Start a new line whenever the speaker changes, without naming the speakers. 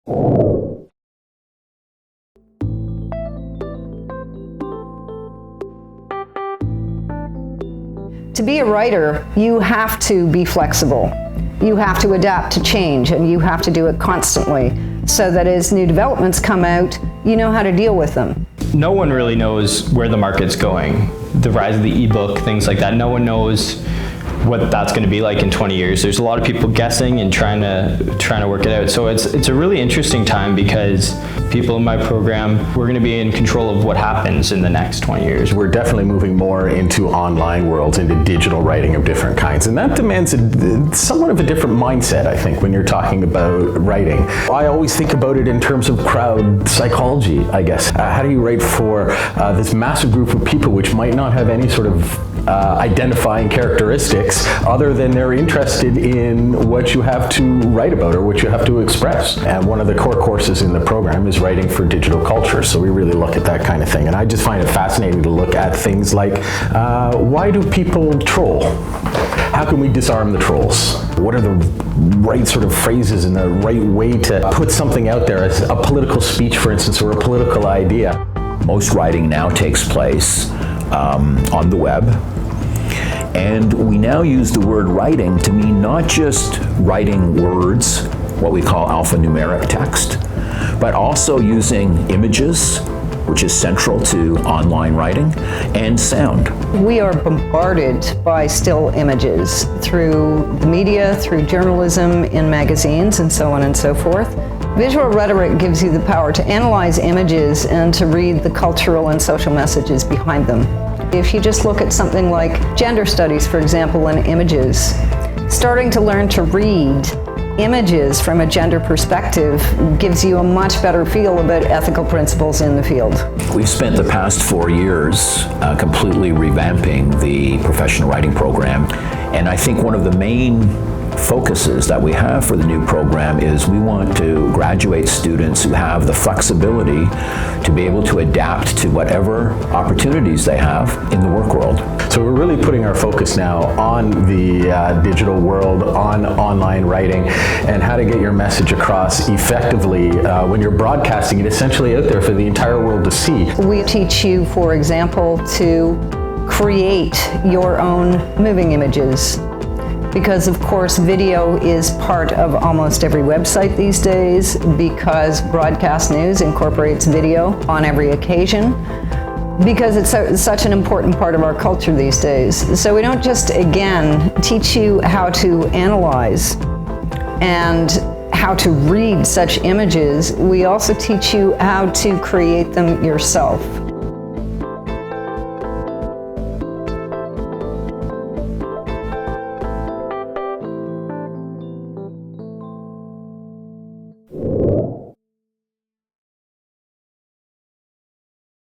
To be a writer, you have to be flexible. You have to adapt to change, and you have to do it constantly, so that as new developments come out, you know how to deal with them.
No one really knows where the market's going. The rise of the ebook, things like that, no one knows what that's going to be like in 20 years. There's a lot of people guessing and trying to work it out. So it's a really interesting time, because people in my program, we're going to be in control of what happens in the next 20 years.
We're definitely moving more into online worlds, into digital writing of different kinds, and that demands somewhat of a different mindset, I think, when you're talking about writing. I always think about it in terms of crowd psychology, I guess. How do you write for this massive group of people which might not have any sort of identifying characteristics other than they're interested in what you have to write about or what you have to express? And one of the core courses in the program is writing for digital culture, so we really look at that kind of thing. And I just find it fascinating to look at things like, why do people troll? How can we disarm the trolls? What are the right sort of phrases and the right way to put something out there as a political speech, for instance, or a political idea?
Most writing now takes place on the web. And we now use the word writing to mean not just writing words, what we call alphanumeric text, but also using images, which is central to online writing, and sound.
We are bombarded by still images through the media, through journalism, in magazines, and so on and so forth. Visual rhetoric gives you the power to analyze images and to read the cultural and social messages behind them. If you just look at something like gender studies, for example, in images, starting to learn to read images from a gender perspective gives you a much better feel about ethical principles in the field.
We've spent the past 4 years completely revamping the professional writing program, and I think one of the main focuses that we have for the new program is we want to graduate students who have the flexibility to be able to adapt to whatever opportunities they have in the work world.
So we're really putting our focus now on the digital world, on online writing, and how to get your message across effectively when you're broadcasting it essentially out there for the entire world to see.
We teach you, for example, to create your own moving images, because of course video is part of almost every website these days, because broadcast news incorporates video on every occasion, because it's such an important part of our culture these days. So we don't just, again, teach you how to analyze and how to read such images, we also teach you how to create them yourself.